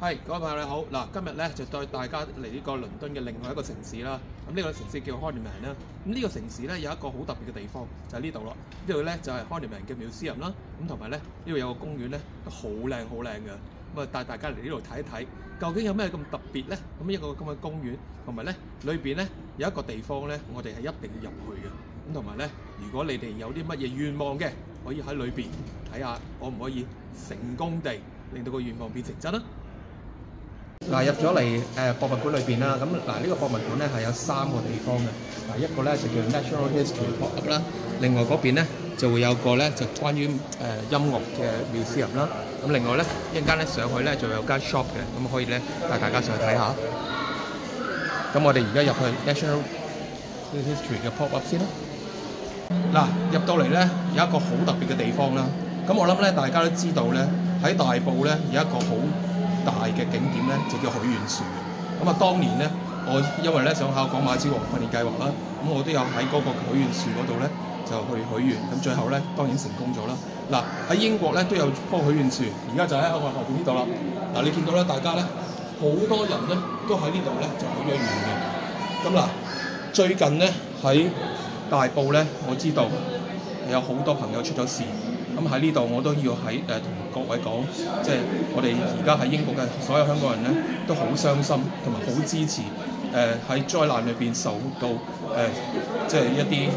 係，各位朋友你好。嗱，今日咧就帶大家嚟呢個倫敦嘅另外一個城市啦。咁呢個城市叫 Horniman 啦。咁呢個城市咧有一個好特別嘅地方，就係呢度咯。呢度咧就係 Horniman 嘅 Museum 啦。咁同埋咧呢度有個公園咧都好靚好靚嘅。咁啊帶大家嚟呢度睇一睇，究竟有咩咁特別咧？咁一個咁嘅公園，同埋咧裏邊咧有一個地方咧，我哋係一定要入去嘅。咁同埋咧，如果你哋有啲乜嘢願望嘅，可以喺裏邊睇下可唔可以成功地令到個願望變成真啦。嗱，入咗嚟博物館裏邊啦，咁嗱呢個博物館咧係有3個地方嘅。嗱，一個咧就叫 Natural History Pop-up 啦，另外嗰邊咧就會有個咧就關於音樂嘅 museum 啦。咁另外咧一陣間咧上去咧就有間 shop 嘅，咁可以咧帶大家上去睇下。咁我哋而家入去 Natural History 嘅 Pop-up 先啦。嗱，入到嚟咧有一個好特別嘅地方啦。咁我諗咧大家都知道咧喺大埔咧有一個好大嘅景點咧就叫許願樹。咁啊，當年咧我因為咧想考港馬之王訓練計劃啦，咁我都有喺嗰個許願樹嗰度咧就去許願，咁最後咧當然成功咗啦。嗱，喺英國咧都有棵許願樹，而家就喺我後邊呢度啦。嗱，你見到咧大家咧好多人咧都喺呢度咧就許咗願嘅。咁嗱，最近咧喺大埔咧，我知道有好多朋友出咗事。咁喺呢度我都要喺同各位講，即係我哋而家喺英國嘅所有香港人咧，都好傷心同埋好支持喺災難裏邊受到即係一啲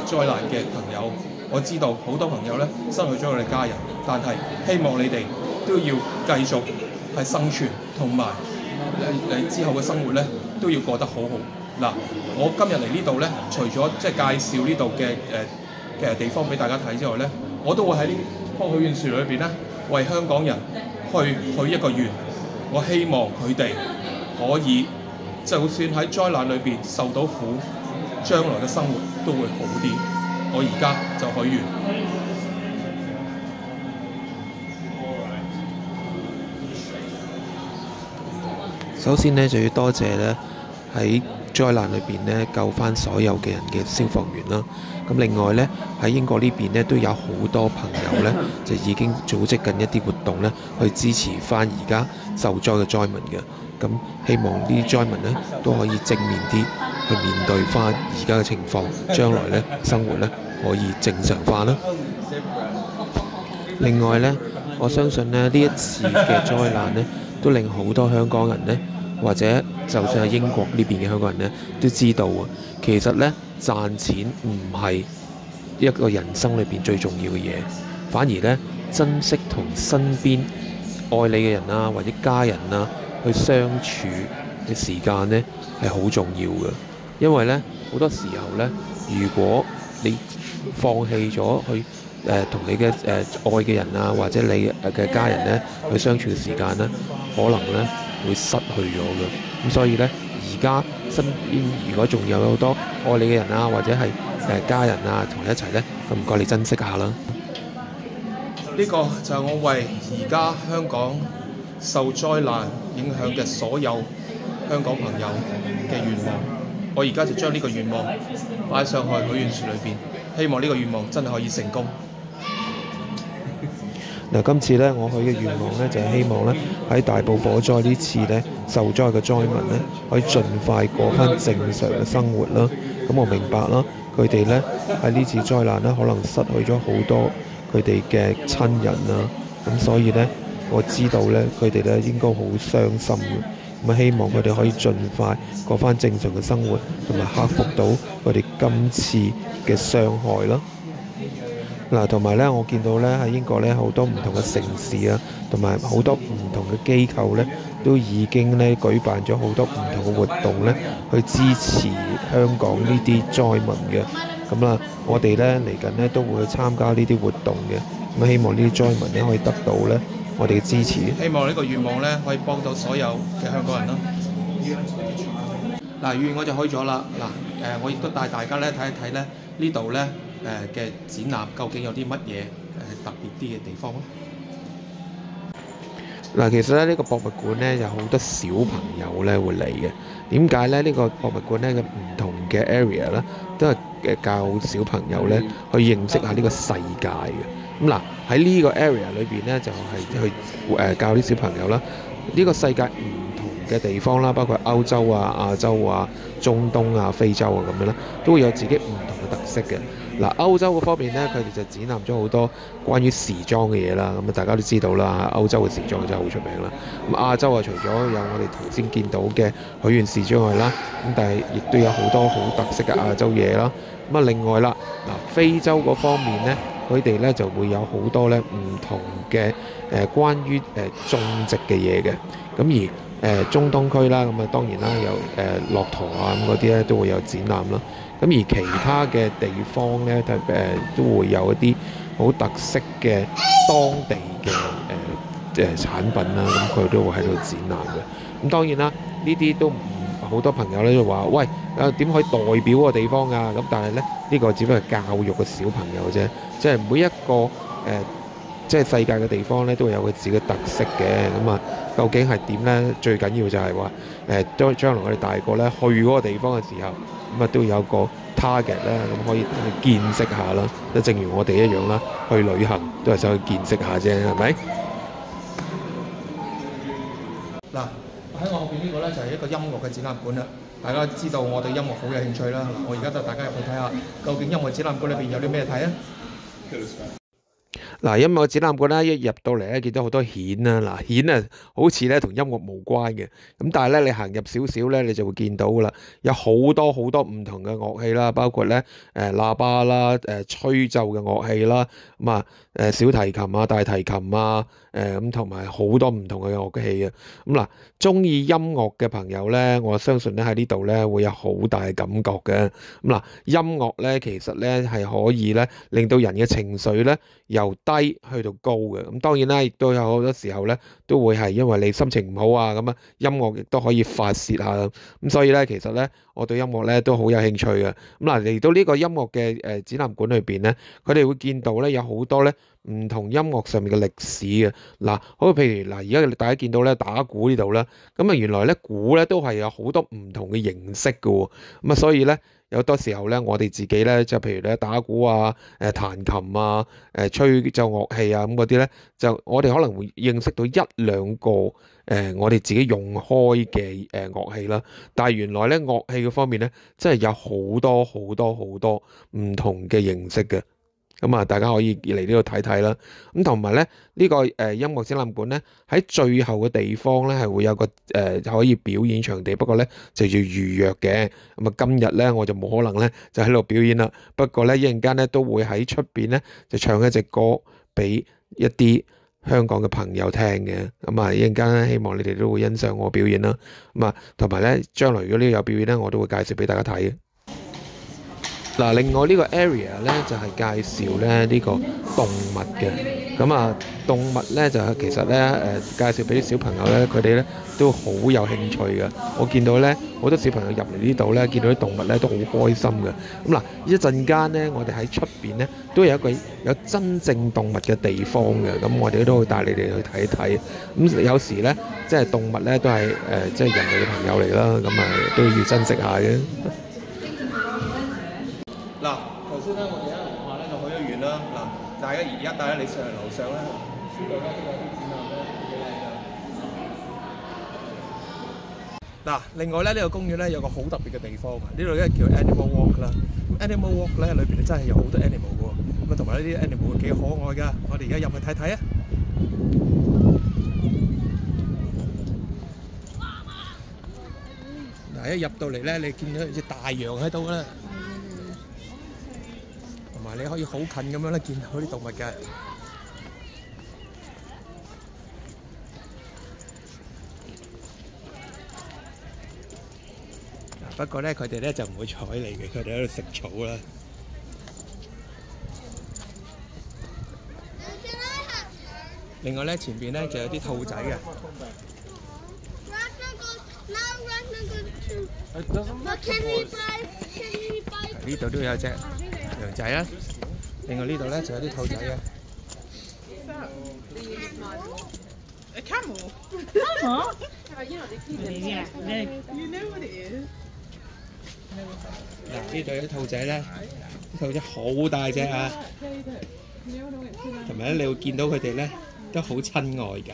災難嘅朋友。我知道好多朋友咧失去咗佢哋家人，但係希望你哋都要繼續係生存，同埋你之後嘅生活咧都要過得好好。嗱，我今日嚟呢度咧，除咗即係介紹呢度嘅地方俾大家睇之外咧，我都會喺呢棵許願樹裏邊咧，為香港人去許一個願。我希望佢哋可以，就算喺災難裏邊受到苦，將來嘅生活都會好啲。我而家就許願。首先呢，就要多謝咧喺災難裏邊咧救翻所有嘅人嘅消防員啦。咁另外咧喺英國呢邊咧都有好多朋友咧就已經組織緊一啲活動咧去支持翻而家受災嘅災民嘅。咁希望呢啲災民咧都可以正面啲去面對翻而家嘅情況，將來咧生活咧可以正常化啦。另外咧，我相信咧呢一次嘅災難咧都令好多香港人咧，或者就算係英國呢邊嘅香港人咧，都知道啊，其實咧賺錢唔係一個人生裏邊最重要嘅嘢，反而咧珍惜同身邊愛你嘅人啊，或者家人啊去相處嘅時間咧係好重要嘅。因為咧好多時候咧，如果你放棄咗去同你嘅愛嘅人啊，或者你嘅家人咧去相處嘅時間咧，可能咧會失去咗嘅。咁所以咧，而家身邊如果仲有好多愛你嘅人啊，或者係家人啊同你一齊咧，咁唔該你珍惜下啦。呢個就係我為而家香港受災難影響嘅所有香港朋友嘅願望。我而家就將呢個願望擺上去許願樹裏邊，希望呢個願望真係可以成功。嗱，今次咧我許嘅願望咧就係希望咧喺大埔火災呢次咧受災嘅災民咧可以盡快過翻正常嘅生活啦。咁我明白啦，佢哋咧喺呢次災難咧可能失去咗好多佢哋嘅親人啦。咁所以咧我知道咧佢哋咧應該好傷心嘅。咁希望佢哋可以盡快過翻正常嘅生活，同埋克服到佢哋今次嘅傷害啦。嗱，同埋咧，我見到咧喺英國咧好多唔同嘅城市啊，同埋好多唔同嘅機構咧，都已經咧舉辦咗好多唔同嘅活動咧，去支持香港呢啲災民嘅。咁啦，我哋咧嚟緊咧都會去參加呢啲活動嘅。咁希望呢啲災民咧可以得到咧我哋嘅支持。希望呢個願望咧可以幫到所有嘅香港人啦。嗱，願我就開咗啦。嗱，我亦都帶大家咧睇一睇咧呢度咧嘅展覽究竟有啲乜嘢特別啲嘅地方咯。嗱，其實咧呢個博物館咧有好多小朋友咧會嚟嘅。點解咧？呢個博物館咧嘅唔同嘅 area 咧都係教小朋友咧去認識下呢個世界嘅。咁嗱喺呢個 area 裏邊咧就係去教啲小朋友啦，呢個世界唔同嘅地方啦，包括歐洲啊、亞洲啊、中東啊、非洲啊咁樣啦，都會有自己唔同嘅特色嘅。嗱，歐洲嗰方面咧，佢哋就展覽咗好多關於時裝嘅嘢啦。咁啊，大家都知道啦，歐洲嘅時裝真係好出名啦。咁亞洲啊，除咗有我哋頭先見到嘅許願池之外啦，咁但係亦都有好多好特色嘅亞洲嘢啦。咁啊，另外啦，嗱，非洲嗰方面咧，佢哋咧就會有好多咧唔同嘅關於種植嘅嘢嘅。咁而中東區啦，咁啊當然啦有駱駝啊咁嗰啲咧都會有展覽啦。咁而其他嘅地方咧，都會有一啲好特色嘅當地嘅產品啦，咁佢都會喺度展覽嘅。咁當然啦，呢啲都唔好多朋友咧就話：喂，點可以代表個地方啊？咁但係咧，呢個只不過係教育個小朋友啫，即係每一個即係世界嘅地方咧，都會有佢自己嘅特色嘅。咁啊，究竟係點咧？最緊要就係話將來我哋大個咧去嗰個地方嘅時候，咁啊都有個 target 啦，咁可以見識下啦。即正如我哋一樣啦，去旅行都係想去見識下啫，係咪？嗱，喺我後邊呢個咧就係一個音樂嘅展覽館啦。大家知道我對音樂好有興趣啦。我而家就大家入去睇下，究竟音樂展覽館裏邊有啲咩睇啊？嗱，音樂展覽館咧，一入到嚟咧，見到好多弦啦。嗱，弦啊，好似咧同音樂無關嘅，咁但係咧，你行入少少咧，你就會見到噶啦，有好多好多唔同嘅樂器啦，包括咧喇叭啦、吹奏嘅樂器啦，咁啊小提琴啊、大提琴啊，咁同埋好多唔同嘅樂器啊。咁嗱，中意音樂嘅朋友咧，我相信咧喺呢度咧會有好大嘅感覺嘅。咁嗱，音樂咧其實咧係可以咧令到人嘅情緒咧由低去到高嘅。咁當然啦，亦都有好多時候咧都會係因為你心情唔好啊，咁啊音樂亦都可以發泄下。咁所以咧，其實咧我對音樂咧都好有興趣嘅。咁嗱，嚟到呢個音樂嘅展覽館裏邊咧，佢哋會見到咧有好多咧唔同音樂上面嘅歷史嘅。嗱，好譬如嗱，而家大家見到咧打鼓呢度啦，咁啊原來咧鼓咧都係有好多唔同嘅形式嘅喎。咁啊，所以咧有多時候咧，我哋自己咧就譬如咧打鼓啊、彈琴啊、吹奏樂器啊咁嗰啲咧，就我哋可能會認識到一兩個我哋自己用開嘅樂器啦。但係原來咧樂器嘅方面咧，真係有好多好多好多唔同嘅形式嘅。咁啊，大家可以嚟呢度睇睇啦。咁同埋咧，呢個音樂展覽館咧喺最後嘅地方咧係會有個可以表演場地，不過咧就要預約嘅。咁啊，今日咧我就冇可能咧就喺度表演啦。不過咧一陣間咧都會喺出邊咧就唱一隻歌俾一啲香港嘅朋友聽嘅。咁啊，一陣間咧希望你哋都會欣賞我表演啦。咁啊，同埋咧將來如果呢度有表演咧，我都會介紹俾大家睇嘅。嗱，另外呢個 area 咧就係介紹咧呢個動物嘅。咁啊，動物咧就其實咧介紹俾啲小朋友咧，佢哋咧都好有興趣嘅。我見到咧好多小朋友入嚟呢度咧，見到啲動物咧都好開心嘅。咁嗱，一陣間咧我哋喺出邊咧都有一個有真正動物嘅地方嘅。咁我哋都會帶你哋去睇一睇。咁有時咧即係動物咧都係即係人類嘅朋友嚟啦。咁啊都要珍惜下嘅。嗱，頭先咧我哋喺樓下咧就去咗遠啦。嗱，大家而家帶你上嚟樓上咧，呢度咧都有啲展覽咧，幾靚㗎。嗱，另外咧呢個公園咧有個好特別嘅地方啊，呢度咧叫 Animal Walk 啦。Animal Walk 咧裏邊咧真係有好多 animal 嘅喎，咁啊同埋呢啲 animal 幾可愛㗎。我哋而家入去睇睇啊！嗱，一入到嚟咧，你見到隻大羊喺度啦。同埋你可以好近咁樣咧見到啲動物嘅。不過咧，佢哋咧就唔會睬你嘅，佢哋喺度食草啦。另外咧，前邊咧就有啲兔仔嘅。呢度都有隻羊仔啦。另外呢度咧就有啲兔仔嘅。嗱，呢度有啲兔仔咧，啲兔仔好大隻啊，同埋咧你會見到佢哋咧都好親愛嘅。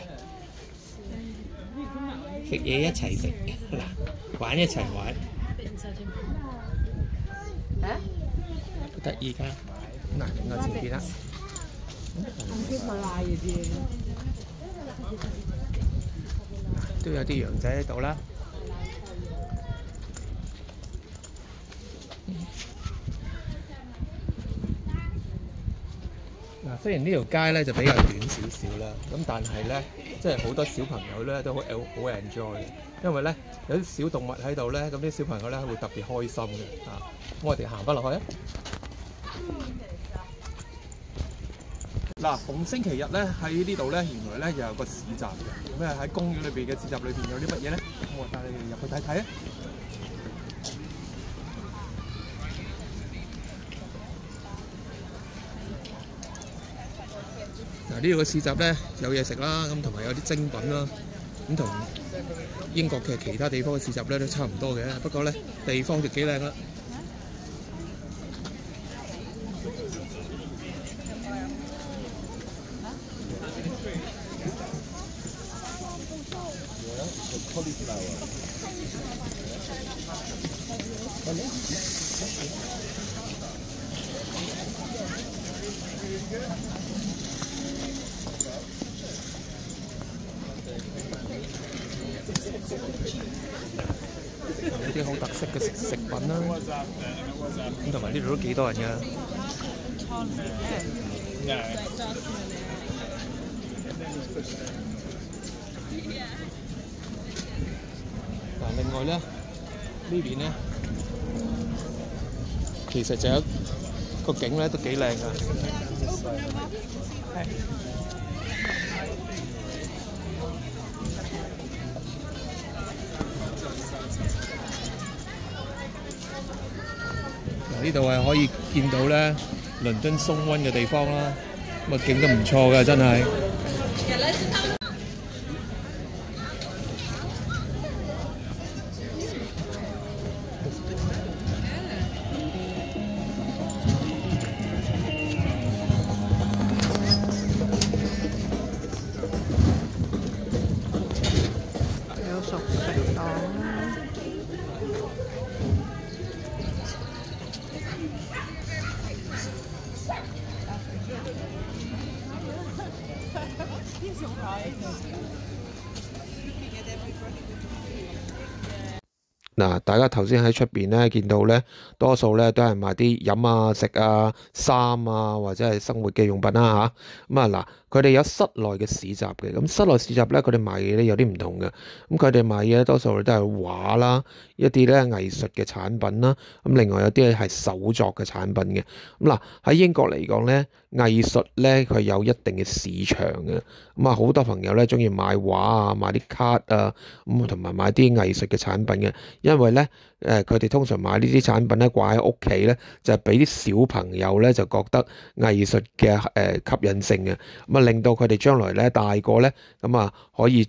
食嘢一齊食，嗱玩一齊玩，好得意㗎。嗱，我前邊啦，都有啲羊仔喺度啦。嗱，雖然呢條街咧就比較短少少啦，咁但係咧，即係好多小朋友咧都好 enjoy 嘅，因為咧有啲小動物喺度咧，咁啲小朋友咧會特別開心嘅嚇。咁我哋行翻落去啊！嗱，逢星期日咧喺呢度咧，原來咧又有個市集嘅。咁喺公園裏邊嘅市集裏邊有啲乜嘢咧？咁我帶你哋入去睇睇啊！嗱，呢度嘅市集咧有嘢食啦，咁同埋有啲精品啦，咁同英國嘅其他地方嘅市集咧都差唔多嘅，不過咧地方就幾靚啦。有啲好特色嘅食品啦，咁同埋呢度都幾多人㗎。嗱，另外咧呢邊咧，其實就有個景咧都幾靚㗎。呢度係可以見到咧倫敦松溫嘅地方啦，咁啊景都唔錯㗎，真係。有熟食檔啦。嗱，大家頭先喺出邊咧見到咧，多數咧都係賣啲飲啊、食啊、衫啊，或者係生活嘅用品啦嚇。咁啊嗱，佢哋有室內嘅市集嘅，咁室內市集咧佢哋賣嘢咧有啲唔同嘅。咁佢哋賣嘢咧多數都係畫啦，一啲咧藝術嘅產品啦。咁另外有啲係手作嘅產品嘅。咁嗱喺英國嚟講咧，藝術咧佢有一定嘅市場嘅。咁啊好多朋友咧中意買畫啊、買啲卡啊，咁同埋買啲藝術嘅產品嘅。因為咧，佢哋通常買呢啲產品咧掛喺屋企咧，就係俾啲小朋友咧就覺得藝術嘅吸引性嘅，咁啊令到佢哋將來咧大個咧，咁啊可以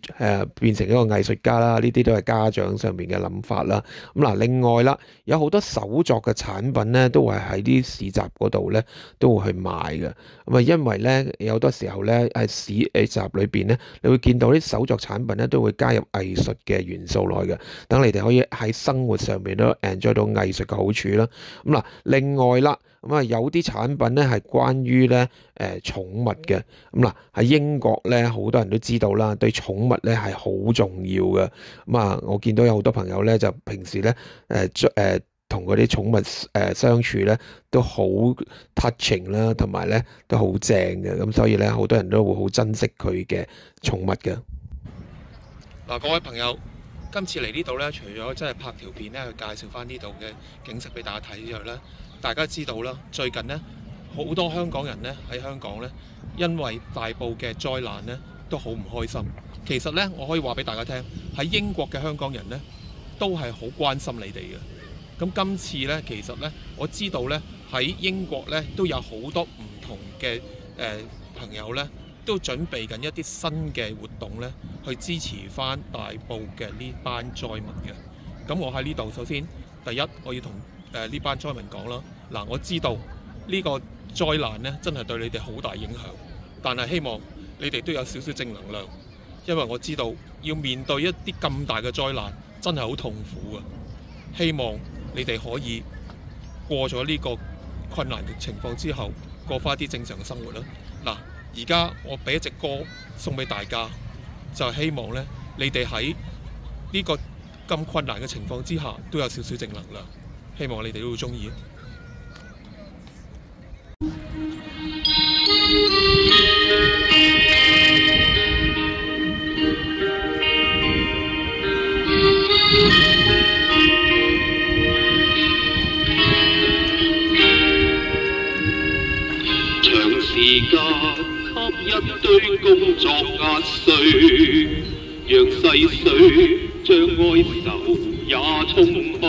變成一個藝術家啦。呢啲都係家長上面嘅諗法啦。咁嗱，另外啦，有好多手作嘅產品咧，都會喺啲市集嗰度咧都會去賣嘅。咁啊，因為咧有好多時候咧喺市集裏邊咧，你會見到啲手作產品咧都會加入藝術嘅元素落去嘅，等你哋可以喺生活上面都 enjoy 到藝術嘅好處啦。咁嗱，另外啦，咁啊有啲產品咧係關於咧寵物嘅。咁嗱喺英國咧好多人都知道啦，對寵物咧係好重要嘅。咁啊，我見到有好多朋友咧就平時咧同嗰啲寵物相處咧都好 touching 啦，同埋咧都好正嘅。咁所以咧好多人都會好珍惜佢嘅寵物嘅。嗱，各位朋友，今次嚟呢度咧，除咗真係拍條片咧去介紹翻呢度嘅景色俾大家睇之外咧，大家知道啦，最近咧好多香港人咧喺香港咧，因為大埔嘅災難咧都好唔開心。其實咧，我可以話俾大家聽，喺英國嘅香港人咧都係好關心你哋嘅。咁今次咧，其實咧我知道咧喺英國咧都有好多唔同嘅朋友咧，都準備緊一啲新嘅活動咧，去支持翻大埔嘅呢班災民嘅。咁我喺呢度首先第一，我要同呢班災民講啦。嗱，我知道呢個災難咧真係對你哋好大影響，但係希望你哋都有少少正能量。因為我知道要面對一啲咁大嘅災難，真係好痛苦嘅。希望你哋可以過咗呢個困難嘅情況之後，過返啲正常嘅生活啦。嗱，而家我俾一隻歌送俾大家，就係希望咧，你哋喺呢個咁困難嘅情況之下，都有少少正能量。希望你哋都會鍾意。時間給一堆工作壓碎，讓細水將哀愁也沖去。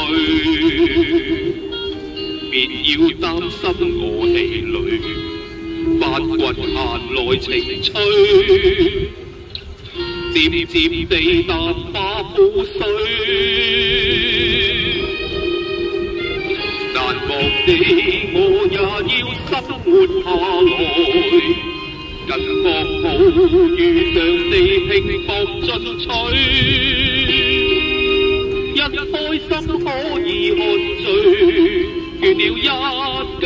別要擔心我氣餒，發掘閒來情趣，漸漸地淡化苦水。難忘你，我也要生活下來，更放好遇上你拼搏進取。一開心可以喝醉，倦了一覺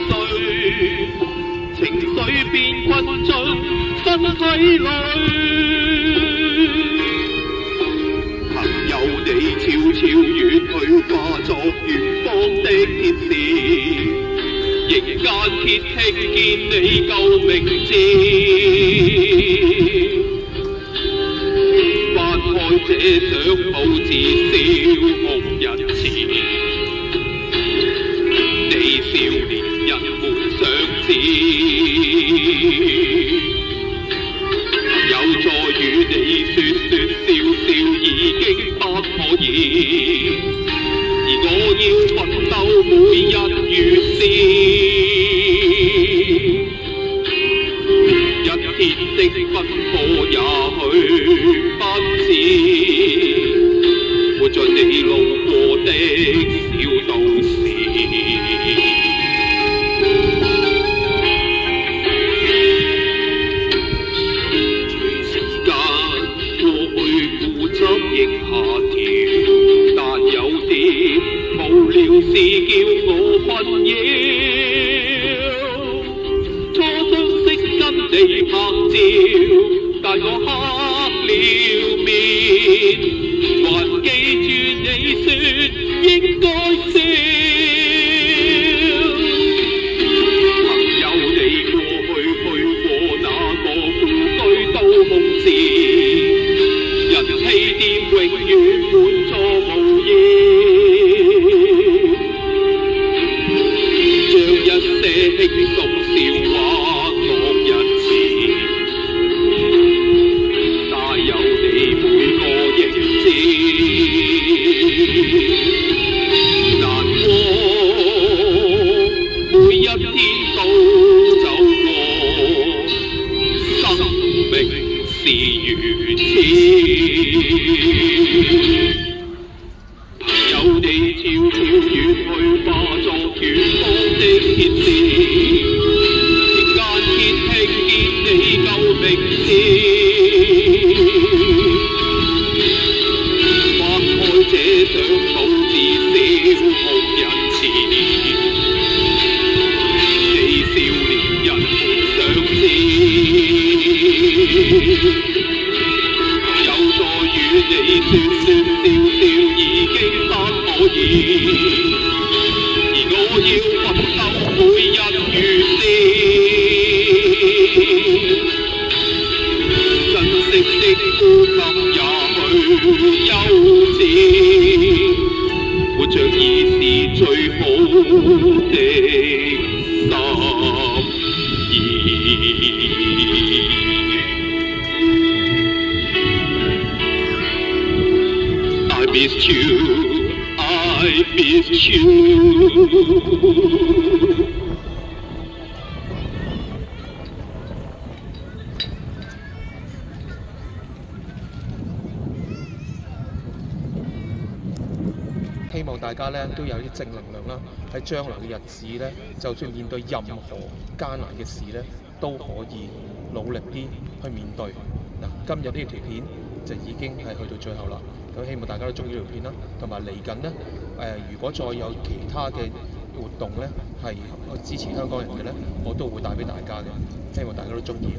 睡，情緒變困進身體裏。朋友你悄悄遠去，化作遠方的天使，亦間歇聽見你救命字。翻開這相簿，至少紅日前，你少年人滿相知。朋友再與你說笑笑，已經不可以，而我要奮鬥每日如是，一天的奔波也許不止，活在你路過的小都市。亦下調，但有點無聊事叫我困擾。初相識跟你拍照，但我黑了面，還記住你說應該笑。朋友你過去那個故居都空置，人氣店永遠滿座無言，將一些輕鬆笑話講一次，帶有你每個影子。難過每一天都走過，生命是如此。朋友你悄悄遠去，化作遠方的天使，亦間歇聽見你救命字。翻開這相簿，至少紅日前，你少年人滿相知。與你說笑已經不可以，而我要奮鬥每日如是，珍惜的呼吸也許幼稚，活着已是最好的心意。I miss you, I miss you。希望大家咧都有啲正能量啦，喺將來嘅日子咧，就算面對任何艱難嘅事咧，都可以努力啲去面對嗱。今日呢條片就已經係去到最後啦。咁希望大家都中意呢條片啦，同埋嚟緊呢，如果再有其他嘅活動呢，係支持香港人嘅呢，我都會帶俾大家嘅。希望大家都中意。